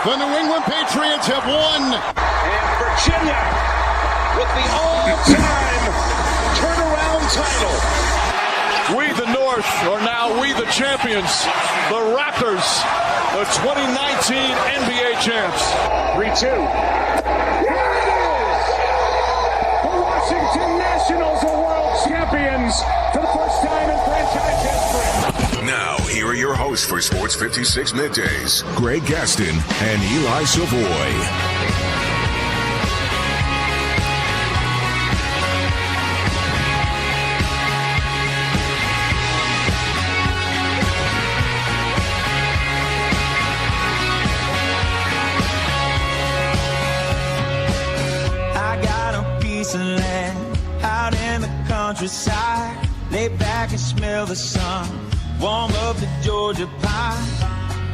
The New England Patriots have won. And Virginia with the all-time turnaround title. We the North are now we the champions. The Raptors, the 2019 NBA champs. 3-2. Here it is! The Washington Nationals are world champions for the first time in franchise history. Now, here are your hosts for Sports 56 Middays, Greg Gaston and Eli Savoie. Out in the countryside, lay back and smell the sun, warm up the Georgia pie.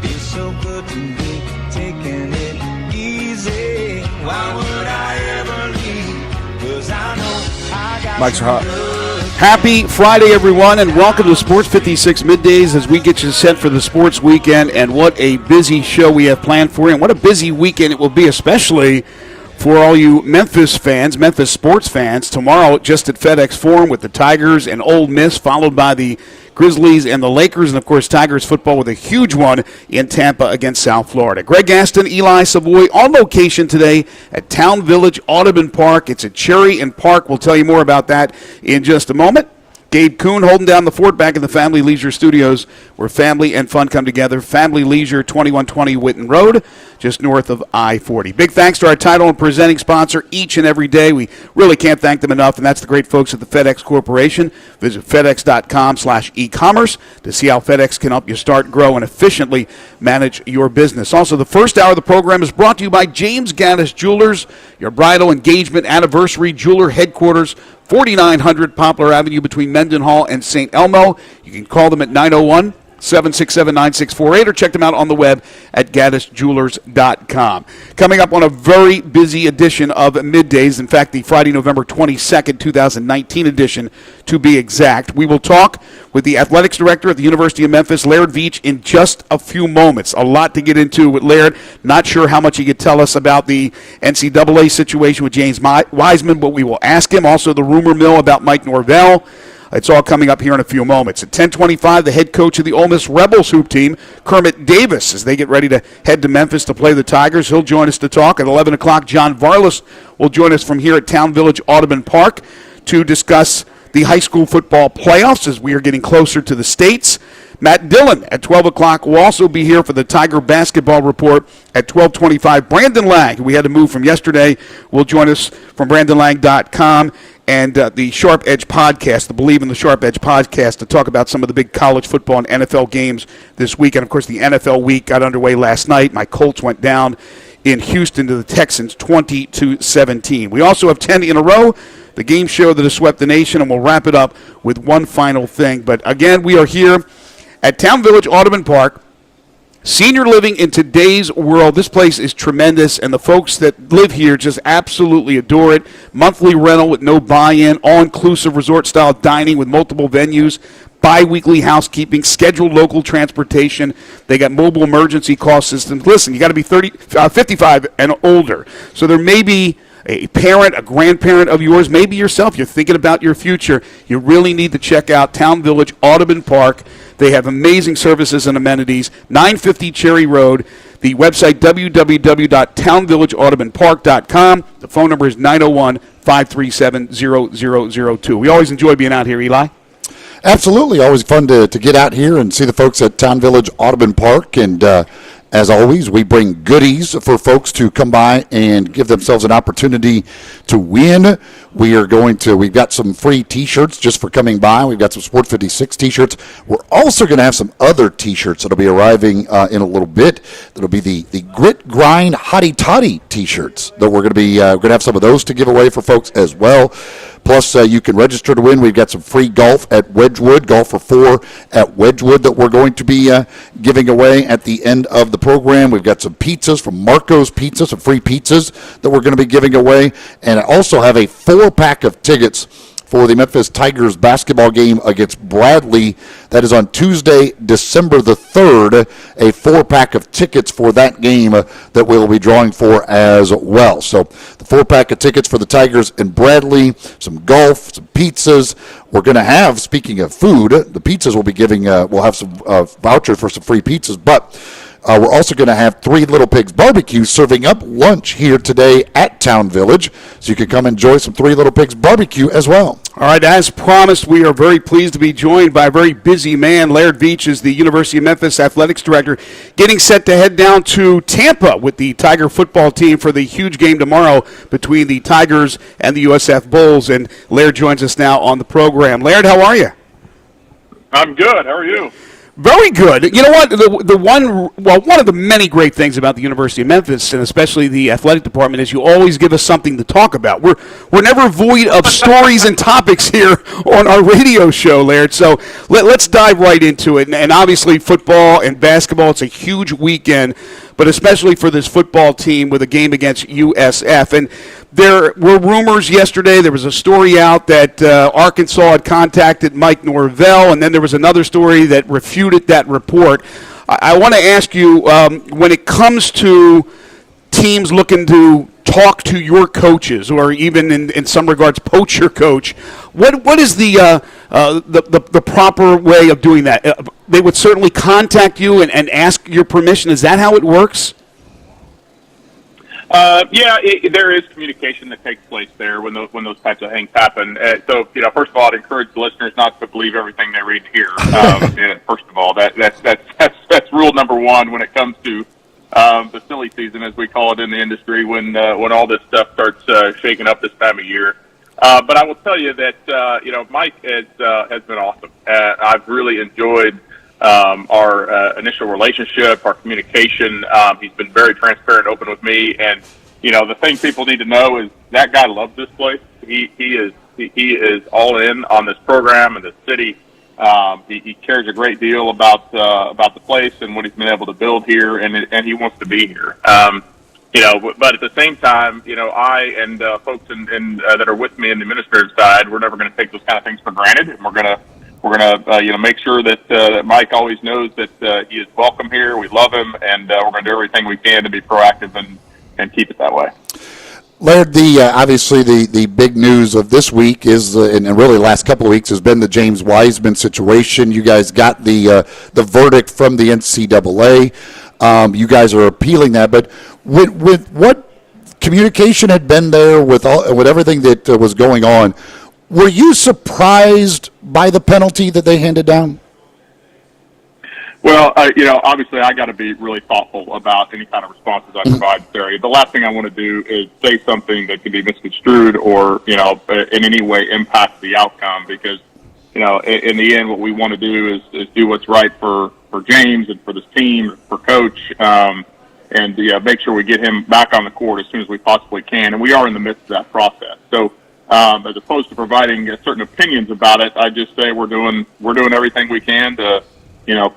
Feels so good to be taking it easy. Why would I ever leave? 'Cause I know I got Mike's hot. Happy Friday, everyone, and welcome to Sports 56 Middays as we get you set for the sports weekend. And what a busy show we have planned for you, and what a busy weekend it will be, especially for all you Memphis fans, Memphis sports fans. Tomorrow, just at FedEx Forum with the Tigers and Ole Miss, followed by the Grizzlies and the Lakers, and, of course, Tigers football with a huge one in Tampa against South Florida. Greg Gaston, Eli Savoie, on location today at Town Village Audubon Park. It's at Cherry and Park. We'll tell you more about that in just a moment. Gabe Kuhn holding down the fort back in the Family Leisure Studios, where family and fun come together. Family Leisure, 2120 Whitten Road, just north of I-40. Big thanks to our title and presenting sponsor each and every day. We really can't thank them enough, and that's the great folks at the FedEx Corporation. Visit FedEx.com/e-commerce to see how FedEx can help you start, grow, and efficiently manage your business. Also, the first hour of the program is brought to you by James Gaddis Jewelers, your bridal engagement anniversary jeweler headquarters, 4900 Poplar Avenue between Mendenhall and St. Elmo. You can call them at 901-767-9648 or check them out on the web at gaddisjewelers.com. Coming up on a very busy edition of Middays, in fact, the Friday, November 22nd, 2019 edition, to be exact. We will talk with the athletics director at the University of Memphis, Laird Veach, in just a few moments. A lot to get into with Laird. Not sure how much he could tell us about the NCAA situation with James Wiseman, but we will ask him. Also, the rumor mill about Mike Norvell. It's all coming up here in a few moments. At 10:25, the head coach of the Ole Miss Rebels hoop team, Kermit Davis, as they get ready to head to Memphis to play the Tigers. He'll join us to talk. At 11 o'clock, John Varlas will join us from here at Town Village Audubon Park to discuss the high school football playoffs as we are getting closer to the states. Matt Dillon at 12 o'clock will also be here for the Tiger basketball report at 12:25. Brandon Lang, who we had to move from yesterday, will join us from BrandonLang.com. And the Sharp Edge podcast, the Believe in the Sharp Edge podcast, to talk about some of the big college football and NFL games this week. And, of course, the NFL week got underway last night. My Colts went down in Houston to the Texans 20-17. We also have 10 in a row, the game show that has swept the nation, and we'll wrap it up with one final thing. But, again, we are here at Town Village Audubon Park. Senior living in today's world, this place is tremendous, and the folks that live here just absolutely adore it. Monthly rental with no buy-in, all-inclusive resort-style dining with multiple venues, bi-weekly housekeeping, scheduled local transportation. They got mobile emergency call systems. Listen, you got to be 55 and older, so there may be a parent, a grandparent of yours, maybe yourself, you're thinking about your future. You really need to check out Town Village Audubon Park. They have amazing services and amenities. 950 Cherry Road. The website, www.townvillageaudubonpark.com. The phone number is 901-537-0002. We always enjoy being out here, Eli. Absolutely. Always fun to get out here and see the folks at Town Village Audubon Park. And as always, we bring goodies for folks to come by and give themselves an opportunity to win. We've got some free T-shirts just for coming by. We've got some Sport 56 T-shirts. We're also going to have some other T-shirts that'll be arriving in a little bit. That'll be the Grit Grind Hottie Toddy T-shirts that we're going to have some of those to give away for folks as well. Plus, you can register to win. We've got some free golf at Wedgwood, golf for 4 at Wedgwood that we're going to be giving away at the end of the program. We've got some pizzas from Marco's Pizza, some free pizzas that we're going to be giving away. And I also have a 4-pack of tickets for the Memphis Tigers basketball game against Bradley. That is on Tuesday, December the 3rd, a 4-pack of tickets for that game that we'll be drawing for as well. So the 4-pack of tickets for the Tigers and Bradley, some golf, some pizzas. We're going to have, speaking of food, the pizzas we'll be giving, we'll have some vouchers for some free pizzas, but we're also going to have Three Little Pigs Barbecue serving up lunch here today at Town Village, so you can come enjoy some Three Little Pigs Barbecue as well. All right, as promised, we are very pleased to be joined by a very busy man. Laird Veach is the University of Memphis Athletics Director, getting set to head down to Tampa with the Tiger football team for the huge game tomorrow between the Tigers and the USF Bulls. And Laird joins us now on the program. Laird, how are you? I'm good. How are you? Very good. You know what? One of the many great things about the University of Memphis, and especially the athletic department, is you always give us something to talk about. We're never void of stories and topics here on our radio show, Laird. So let's dive right into it. And obviously, football and basketball, it's a huge weekend, but especially for this football team with a game against USF. And there were rumors yesterday. There was a story out that Arkansas had contacted Mike Norvell, and then there was another story that refuted that report. I want to ask you, when it comes to teams looking to talk to your coaches, or even in some regards poach your coach, what is the proper way of doing that? They would certainly contact you and ask your permission. Is that how it works? There is communication that takes place there when those types of things happen. So, first of all, I'd encourage the listeners not to believe everything they read here. First of all, that's rule number one when it comes to the silly season, as we call it in the industry, when all this stuff starts shaking up this time of year. But I will tell you that Mike has been awesome. I've really enjoyed our initial relationship, our communication. He's been very transparent, open with me, and the thing people need to know is that guy loves this place. He is all in on this program and this city. He cares a great deal about the place and what he's been able to build here, and he wants to be here. But at the same time, I and folks that are with me in the administrative side, we're never going to take those kind of things for granted, and we're gonna make sure that Mike always knows that he is welcome here. We love him, and we're going to do everything we can to be proactive and keep it that way. Laird, obviously the big news of this week is, and really the last couple of weeks, has been the James Wiseman situation. You guys got the verdict from the NCAA. You guys are appealing that, but with what communication had been there with everything that was going on, were you surprised by the penalty that they handed down? Well, obviously I got to be really thoughtful about any kind of responses I provide to Terry. The last thing I want to do is say something that could be misconstrued or, in any way impact the outcome, because, in the end, what we want to do is do what's right for James and for this team, for Coach, and make sure we get him back on the court as soon as we possibly can. And we are in the midst of that process. So, as opposed to providing certain opinions about it, I just say we're doing everything we can to,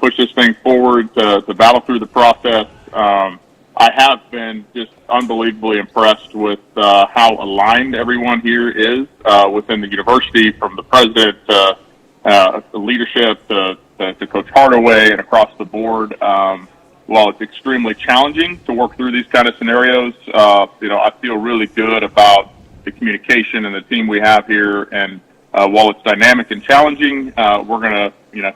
push this thing forward, to battle through the process. I have been just unbelievably impressed with how aligned everyone here is within the university, from the president to the leadership to Coach Hardaway and across the board. While it's extremely challenging to work through these kind of scenarios, I feel really good about the communication and the team we have here. And while it's dynamic and challenging, we're going to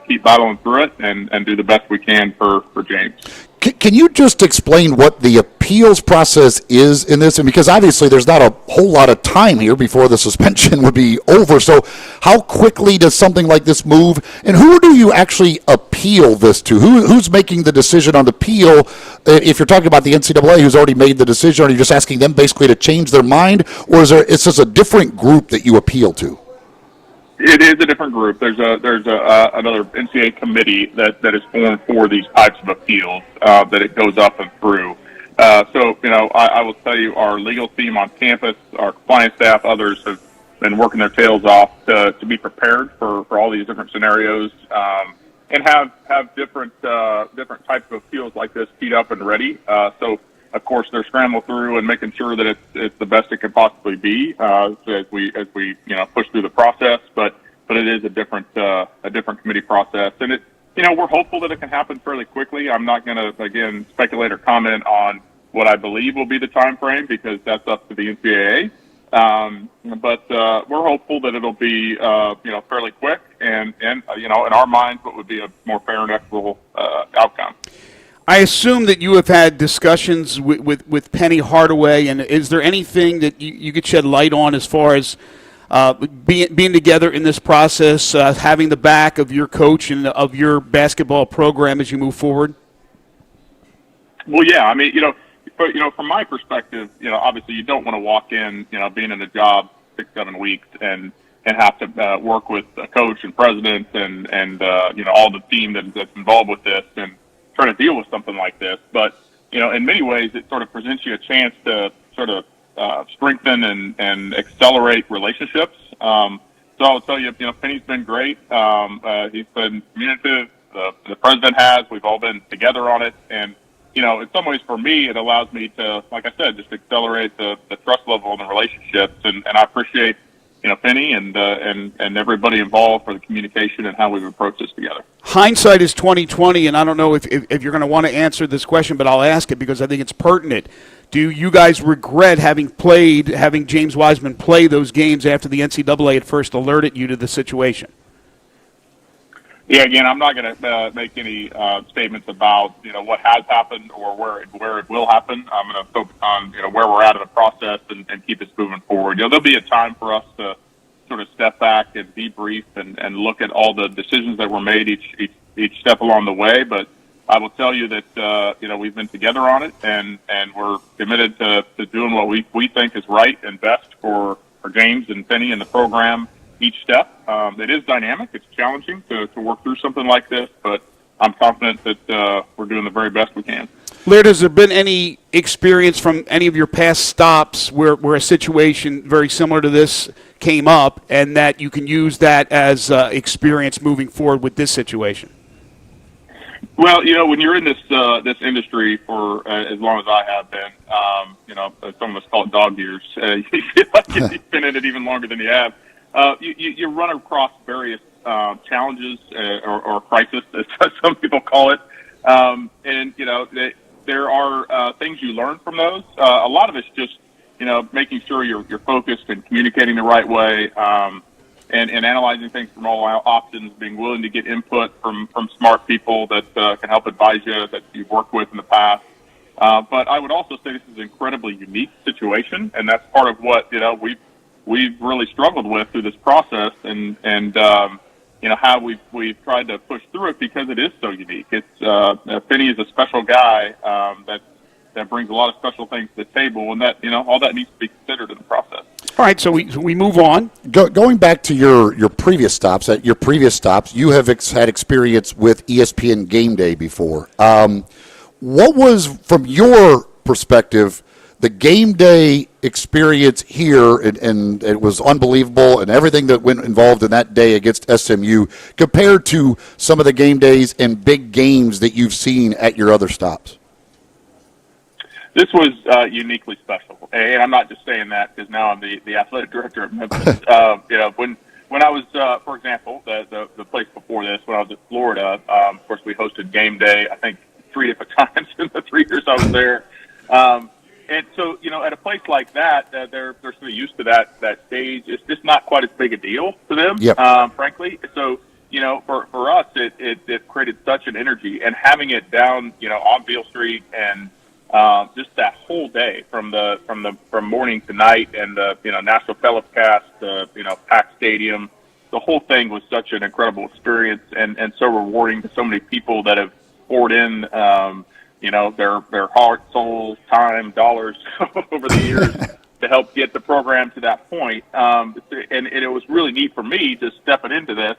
keep battling through it and do the best we can for James. Can you just explain what the appeals process is in this? And because obviously there's not a whole lot of time here before the suspension would be over. So how quickly does something like this move? And who do you actually appeal this to? Who's making the decision on the appeal? If you're talking about the NCAA, who's already made the decision, are you just asking them basically to change their mind? Or is this a different group that you appeal to? It is a different group. There's another NCAA committee that is formed for these types of appeals that it goes up and through. So I will tell you, our legal team on campus, our compliance staff, others have been working their tails off to be prepared for all these different scenarios and have different types of appeals like this teed up and ready. So of course, they're scrambling through and making sure that it's the best it could possibly be as we push through the process. But it is a different committee process, and we're hopeful that it can happen fairly quickly. I'm not going to again speculate or comment on what I believe will be the time frame because that's up to the NCAA. But we're hopeful that it'll be fairly quick and in our minds what would be a more fair and equitable outcome. I assume that you have had discussions with Penny Hardaway, and is there anything that you could shed light on as far as being together in this process, having the back of your coach and of your basketball program as you move forward? Well, yeah, I mean, from my perspective, obviously you don't want to walk in, being in a job 6-7 weeks and have to work with a coach and president and all the team that's involved with this and try to deal with something like this. But, in many ways it sort of presents you a chance to sort of strengthen and accelerate relationships. So I'll tell you, Penny's been great. He's been communicative. The president has. We've all been together on it. And, in some ways for me, it allows me to, like I said, just accelerate the trust level in the relationships. And I appreciate, Penny and everybody involved for the communication and how we've approached this together. Hindsight is 20/20, and I don't know if you're going to want to answer this question, but I'll ask it because I think it's pertinent. Do you guys regret having James Wiseman play those games after the NCAA had first alerted you to the situation? Yeah, again, I'm not going to make any statements about what has happened or where it will happen. I'm going to focus on where we're at in the process and keep us moving forward. There'll be a time for us to sort of step back and debrief and look at all the decisions that were made each step along the way. But I will tell you that we've been together on it and we're committed to doing what we think is right and best for James and Penny and the program. Each step. It is dynamic. It's challenging to work through something like this, but I'm confident that we're doing the very best we can. Laird, has there been any experience from any of your past stops where a situation very similar to this came up and that you can use that as experience moving forward with this situation? Well, when you're in this industry for as long as I have been, some of us call it dog years. You feel like you've been in it even longer than you have. You run across various challenges or crisis, as some people call it, and there are things you learn from those. A lot of it's just making sure you're focused and communicating the right way, and analyzing things from all options, being willing to get input from smart people that can help advise you that you've worked with in the past. But I would also say this is an incredibly unique situation, and that's part of what we've really struggled with through this process, and how we've tried to push through it because it is so unique. It's Penny is a special guy that brings a lot of special things to the table, and that all that needs to be considered in the process. All right, so we move on. Going back to your previous stops, you have had experience with ESPN Game Day before. What was, from your perspective, the game day experience here, and it was unbelievable, and everything that went involved in that day against SMU, compared to some of the game days and big games that you've seen at your other stops? This was uniquely special, and I'm not just saying that because now I'm the athletic director at Memphis. When I was, for example, the place before this, when I was at Florida, of course we hosted game day, I think 3 different times in the 3 years I was there. And so, at a place like that, they're sort of used to that stage. It's just not quite as big a deal to them, frankly. So, for us, it created such an energy, and having it down, on Beale Street, and just that whole day from morning to night, and the national telecast, packed stadium, the whole thing was such an incredible experience, and so rewarding to so many people that have poured in. Their heart, soul, time, dollars over the years to help get the program to that point. And it was really neat for me just stepping into this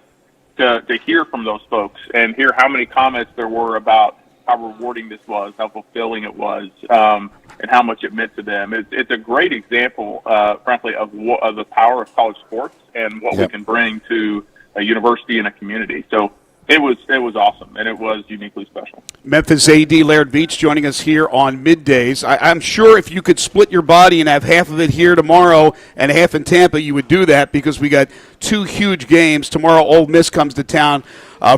to hear from those folks and hear how many comments there were about how rewarding this was, how fulfilling it was, and how much it meant to them. It's a great example, frankly, of the power of college sports and what we can bring to a university and a community. So It was awesome, and it was uniquely special. Memphis AD Laird Veach joining us here on Middays. I'm sure if you could split your body and have half of it here tomorrow and half in Tampa, you would do that because we got two huge games. Tomorrow, Ole Miss comes to town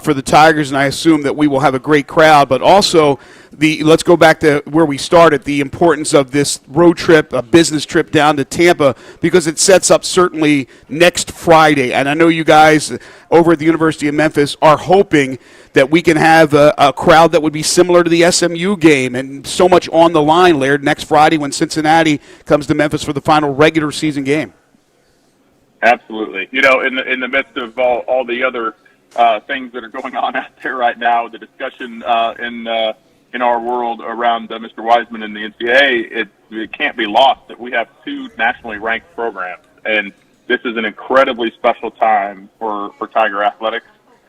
for the Tigers, and I assume that we will have a great crowd. But also, let's go back to where we started, the importance of this road trip, a business trip down to Tampa, because it sets up certainly next Friday. And I know you guys over at the University of Memphis are hoping that we can have a crowd that would be similar to the SMU game, and so much on the line, Laird, next Friday when Cincinnati comes to Memphis for the final regular season game. Absolutely. You know, in the midst of all the other things that are going on out there right now, the discussion in our world around Mr. Wiseman and the NCAA, it can't be lost that we have two nationally ranked programs, and this is an incredibly special time for Tiger athletics,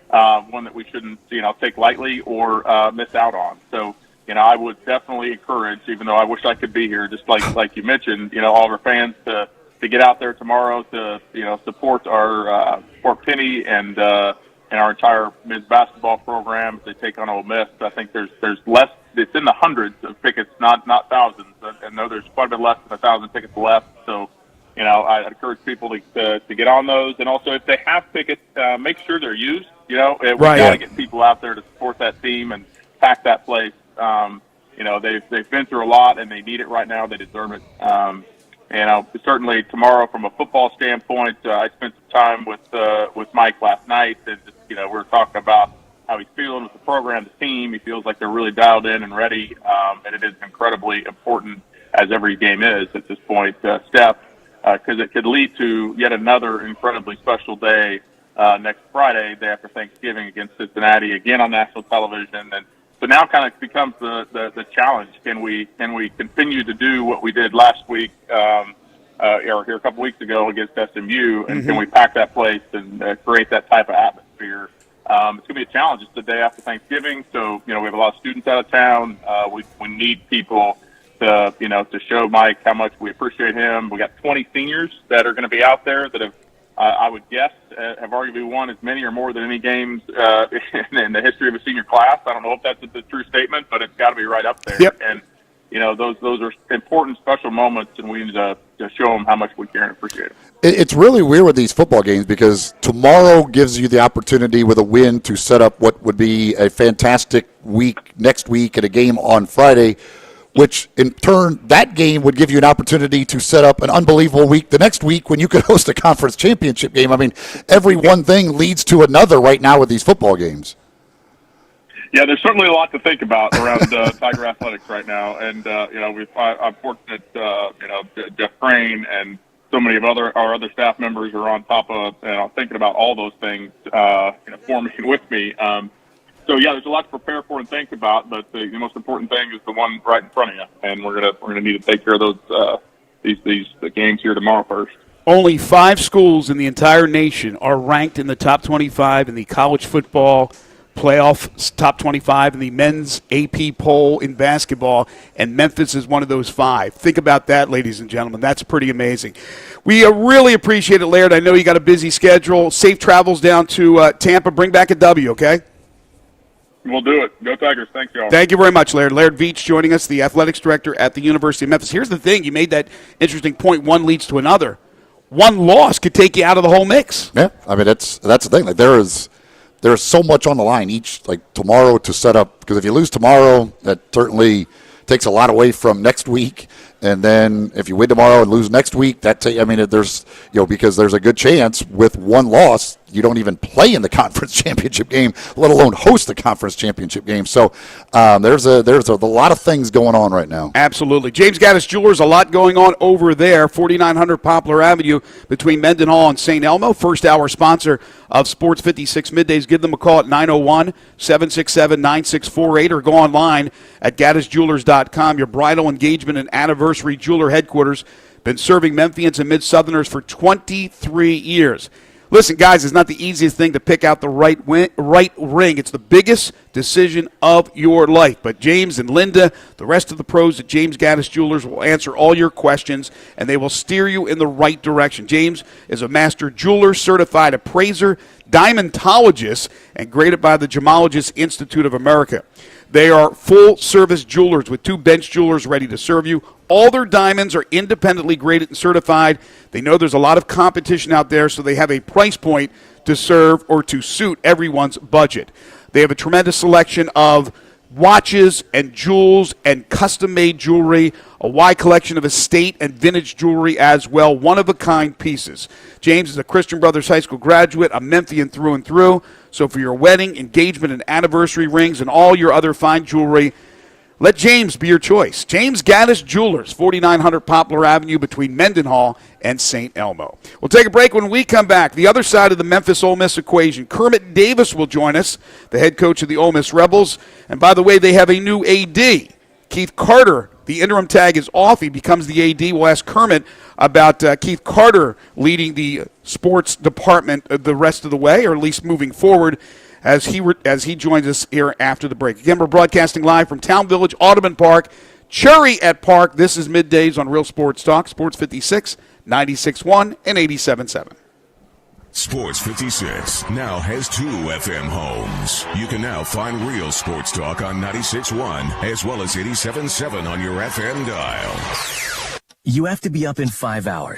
one that we shouldn't take lightly or miss out on. So, I would definitely encourage, even though I wish I could be here, just like you mentioned, all of our fans to get out there tomorrow to support our Fort Penny and our entire men's basketball program as they take on Ole Miss. I think there's less. It's in the hundreds of tickets, not thousands. I know there's quite a bit less than 1,000 tickets left. So, I encourage people to get on those. And also, if they have tickets, make sure they're used. We've got to get people out there to support that team and pack that place. They've been through a lot and they need it right now. They deserve it. Certainly tomorrow, from a football standpoint, I spent some time with Mike last night, and we were talking about how he's feeling with the program, the team. He feels like they're really dialed in and ready, and it is incredibly important, as every game is at this point, step, because it could lead to yet another incredibly special day next Friday, day after Thanksgiving, against Cincinnati, again on national television. And so now kind of becomes the challenge. Can we continue to do what we did last week or here a couple weeks ago against SMU, and can we pack that place and create that type of atmosphere? It's going to be a challenge. It's the day after Thanksgiving, so we have a lot of students out of town. We need people to show Mike how much we appreciate him. We got 20 seniors that are going to be out there that have, I would guess, have arguably won as many or more than any games in the history of a senior class. I don't know if that's a true statement, but it's got to be right up there. Yep. And those are important, special moments, and we need to show them how much we care and appreciate them. It's really weird with these football games because tomorrow gives you the opportunity with a win to set up what would be a fantastic week next week and a game on Friday, which in turn, that game would give you an opportunity to set up an unbelievable week the next week when you could host a conference championship game. I mean, every one thing leads to another right now with these football games. Yeah, there's certainly a lot to think about around Tiger athletics right now, and I'm fortunate. Jeff Crane and so many of our other staff members are on top of thinking about all those things for me and with me. So yeah, there's a lot to prepare for and think about, but the most important thing is the one right in front of you, and we're gonna need to take care of those these games here tomorrow first. Only 5 schools in the entire nation are ranked in the top 25 in the college football playoff top 25 in the men's AP poll in basketball, and Memphis is one of those 5. Think about that, ladies and gentlemen. That's pretty amazing. We really appreciate it, Laird. I know you got a busy schedule. Safe travels down to Tampa. Bring back a W, okay? We'll do it. Go Tigers. Thanks, y'all. Thank you very much, Laird. Laird Veach joining us, the athletics director at the University of Memphis. Here's the thing. You made that interesting point. One leads to another. One loss could take you out of the whole mix. Yeah, I mean, that's the thing. Like, there's so much on the line tomorrow to set up, because if you lose tomorrow, that certainly takes a lot away from next week. And then if you win tomorrow and lose next week, there's because there's a good chance with one loss you don't even play in the conference championship game, let alone host the conference championship game. So there's a lot of things going on right now. Absolutely. James Gaddis Jewelers, a lot going on over there, 4900 Poplar Avenue between Mendenhall and St. Elmo. First hour sponsor of Sports 56 Middays. Give them a call at 901-767-9648 or go online at gaddisjewelers.com. Your bridal, engagement, and anniversary jeweler headquarters. Been serving Memphians and Mid-Southerners for 23 years. Listen, guys, it's not the easiest thing to pick out the right ring. It's the biggest decision of your life. But James and Linda, the rest of the pros at James Gaddis Jewelers, will answer all your questions, and they will steer you in the right direction. James is a master jeweler, certified appraiser, Diamondologists, and graded by the Gemologist Institute of America. They are full-service jewelers with 2 bench jewelers ready to serve you. All their diamonds are independently graded and certified. They know there's a lot of competition out there, so they have a price point to serve or to suit everyone's budget. They have a tremendous selection of watches and jewels and custom-made jewelry, a wide collection of estate and vintage jewelry as well, one-of-a-kind pieces. James is a Christian Brothers High School graduate, a Memphian through and through. So for your wedding, engagement, and anniversary rings and all your other fine jewelry, let James be your choice. James Gaddis Jewelers, 4900 Poplar Avenue between Mendenhall and St. Elmo. We'll take a break. When we come back, the other side of the Memphis Ole Miss equation. Kermit Davis will join us, the head coach of the Ole Miss Rebels. And by the way, they have a new AD. Keith Carter, the interim tag is off. He becomes the AD. We'll ask Kermit about Keith Carter leading the sports department the rest of the way, or at least moving forward, as he joins us here after the break. Again, we're broadcasting live from Town Village, Audubon Park, Cherry at Park. This is Middays on Real Sports Talk, Sports 56, 96.1 and 87.7. Sports 56 now has 2 FM homes. You can now find Real Sports Talk on 96.1 as well as 87.7 on your FM dial. You have to be up in 5 hours.